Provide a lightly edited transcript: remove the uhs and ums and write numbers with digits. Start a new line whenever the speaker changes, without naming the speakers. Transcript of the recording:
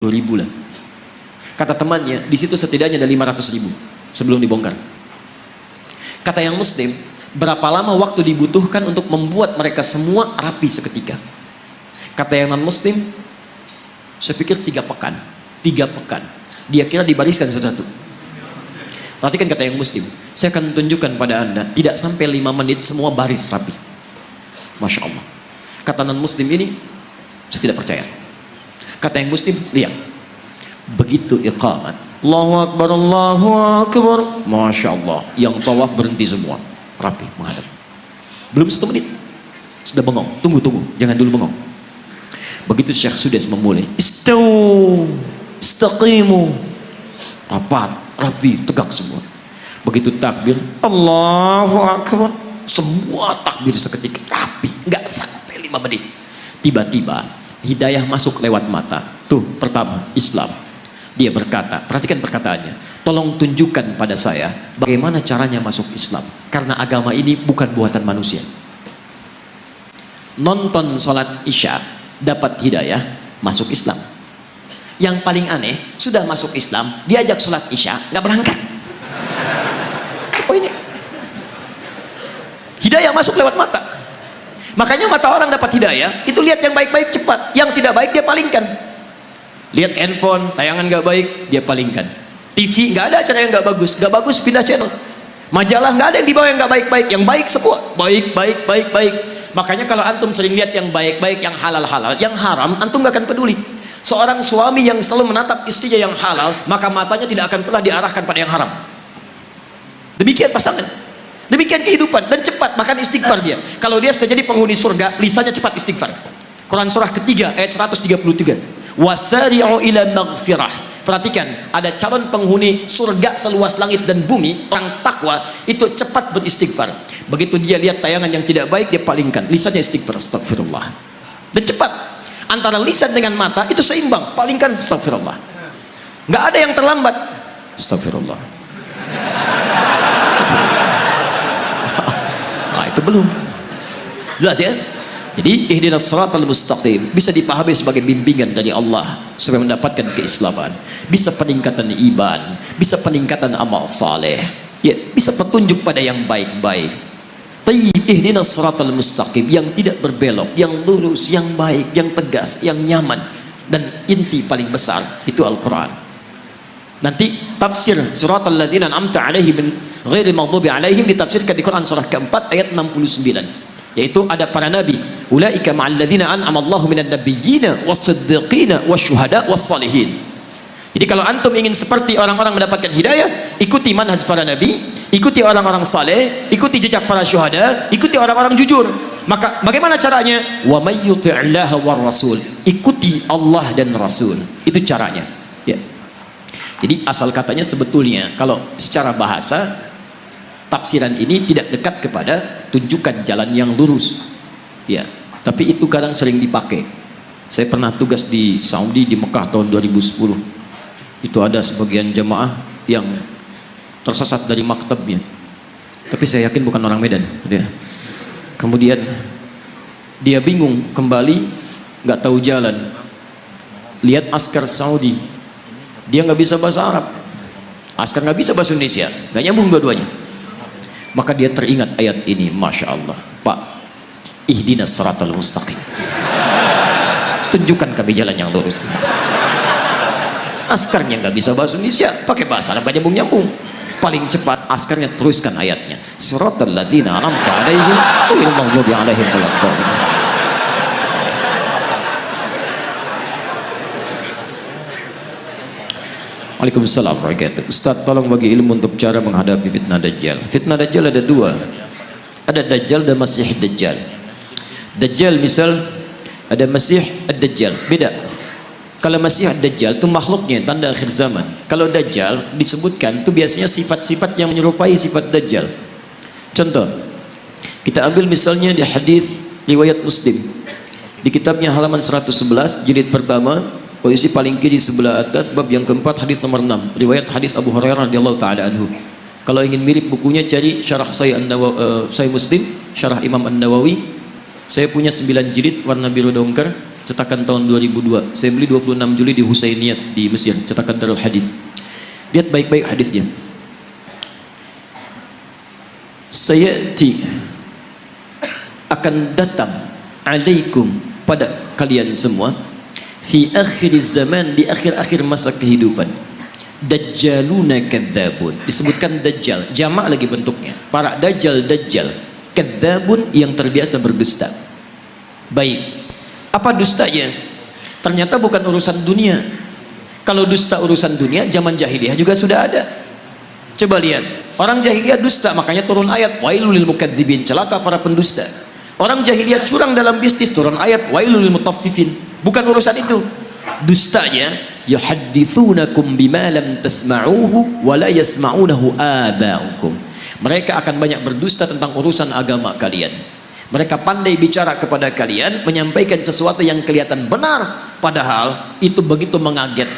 ribu lah. Kata temannya, di situ setidaknya ada 500 ribu sebelum dibongkar. Kata yang muslim, berapa lama waktu dibutuhkan untuk membuat mereka semua rapi seketika? Kata yang non muslim, saya pikir 3 pekan. 3 pekan. Dia kira dibariskan satu-satu. Perhatikan kata yang muslim, saya akan tunjukkan pada anda, tidak sampai 5 menit semua baris rapi. Masya Allah. Kata non muslim ini, saya tidak percaya. Kata yang muslim, lihat, begitu iqamat, Allahu Akbar, Allahu Akbar, Masya Allah, yang tawaf berhenti semua, rapi menghadap. Belum 1 menit sudah bengong. Tunggu, jangan dulu bengong. Begitu Syekh Sudais memulai, istawu, istaqimu, rapat, rapi, tegak semua. Begitu takbir, Allahu Akbar, semua takbir seketika, rapi, nggak sampai 5 menit. Tiba-tiba hidayah masuk lewat mata. Tuh, pertama, Islam. Dia berkata, perhatikan perkataannya, tolong tunjukkan pada saya bagaimana caranya masuk Islam, karena agama ini bukan buatan manusia. Nonton sholat Isya dapat hidayah, masuk Islam. Yang paling aneh, sudah masuk Islam, diajak sholat Isya nggak berangkat. Apa ini? Hidayah masuk lewat mata. Makanya mata orang dapat hidayah, itu lihat yang baik-baik cepat, yang tidak baik dia palingkan. Lihat handphone, tayangan nggak baik, dia palingkan. TV nggak ada acara yang nggak bagus pindah channel. Majalah nggak ada yang dibawa yang nggak baik-baik, yang baik semua baik. Makanya kalau antum sering lihat yang baik-baik, yang halal-halal, yang haram, antum nggak akan peduli. Seorang suami yang selalu menatap istrinya yang halal, maka matanya tidak akan pernah diarahkan pada yang haram. Demikian pasangan. Demikian kehidupan, dan cepat bahkan istighfar dia. Kalau dia sudah jadi penghuni surga, lisannya cepat istighfar. Quran surah ketiga ayat 133. Wasari'u ila maghfirah. Perhatikan, ada calon penghuni surga seluas langit dan bumi, orang takwa itu cepat beristighfar. Begitu dia lihat tayangan yang tidak baik, dia palingkan, lisannya istighfar, astagfirullah. Dan cepat. Antara lisan dengan mata itu seimbang, palingkan, astagfirullah. Nggak ada yang terlambat, astagfirullah. Itu belum jelas ya. Jadi ihdinas siratal mustaqim bisa dipahami sebagai bimbingan dari Allah supaya mendapatkan keislaman, bisa peningkatan iman, bisa peningkatan amal saleh, ya, bisa petunjuk pada yang baik-baik. Tayyib, ihdinas siratal mustaqim, yang tidak berbelok, yang lurus, yang baik, yang tegas, yang nyaman. Dan inti paling besar itu Al-Quran. Nanti tafsir suratal ladzina an'amta 'alaihim ghairil maghdubi 'alaihim ditafsirkan di Quran surah keempat ayat 69, yaitu ada para nabi, ulaika ma'al ladzina an'ama Allahu minan nabiyyina was-siddiqina wasyuhada was-salihin. Jadi kalau antum ingin seperti orang-orang mendapatkan hidayah, ikuti manhaj para nabi, ikuti orang-orang saleh, ikuti jejak para syuhada, ikuti orang-orang jujur. Maka bagaimana caranya? Wa may yuti'illaha war rasul, ikuti Allah dan Rasul, itu caranya ya. Jadi asal katanya sebetulnya kalau secara bahasa tafsiran ini tidak dekat kepada tunjukkan jalan yang lurus ya, tapi itu kadang sering dipakai. Saya pernah tugas di Saudi, di Mekah tahun 2010. Itu ada sebagian jamaah yang tersesat dari maktabnya, tapi saya yakin bukan orang Medan ya. Kemudian dia bingung kembali, nggak tahu jalan, lihat askar Saudi, dia nggak bisa bahasa Arab, askar nggak bisa bahasa Indonesia, nggak nyambung dua-duanya. Maka dia teringat ayat ini, Masya Allah, Pak, ihdinas siratal mustaqim, tunjukkan kami jalan yang lurus. Askarnya nggak bisa bahasa Indonesia, pakai bahasa Arab nggak nyambung. Paling cepat askarnya teruskan ayatnya, siratal ladzina an'amta 'alaihim ghairil maghdubi 'alaihim waladdallin. Waalaikumsalam warahmatullahi wabarakatuh. Ustaz, tolong bagi ilmu untuk cara menghadapi fitnah Dajjal. Fitnah Dajjal ada 2. Ada Dajjal dan Masih Dajjal. Dajjal misal ada Masih Ad-Dajjal, beda. Kalau Masih Ad-Dajjal itu makhluknya tanda akhir zaman. Kalau Dajjal disebutkan itu biasanya sifat-sifat yang menyerupai sifat Dajjal. Contoh, kita ambil misalnya di hadis riwayat Muslim. Di kitabnya halaman 111 jilid pertama, posisi paling kiri sebelah atas, bab yang keempat, hadis nomor 6, riwayat hadis Abu Hurairah radhiyallahu taala anhu. Kalau ingin mirip bukunya, cari syarah Sahih Muslim, syarah Imam An-Nawawi. Saya punya 9 jilid warna biru dongker, cetakan tahun 2002. Saya beli 26 Juli di Husainiyat di Mesir, cetakan Darul Hadis. Lihat baik-baik hadisnya. Sayati, akan datang alaikum, pada kalian semua, fi akhir zaman, di akhir-akhir masa kehidupan, dajjaluna kadzabun. Disebutkan dajjal, jamak lagi bentuknya, para dajjal, kadzabun yang terbiasa berdusta. Baik, apa dustanya? Ternyata bukan urusan dunia. Kalau dusta urusan dunia, zaman jahiliyah juga sudah ada. Coba lihat, orang jahiliyah dusta, makanya turun ayat wailul lil mukadzibin, celaka para pendusta. Orang jahiliyah curang dalam bisnis, turun ayat wailul lil mutaffifin. Bukan urusan itu. Dustanya, yuhadditsunakum bima lam tasma'uhu wa la yasma'unahu aba'ukum. Mereka akan banyak berdusta tentang urusan agama kalian. Mereka pandai bicara kepada kalian, menyampaikan sesuatu yang kelihatan benar, padahal itu begitu mengagetkan.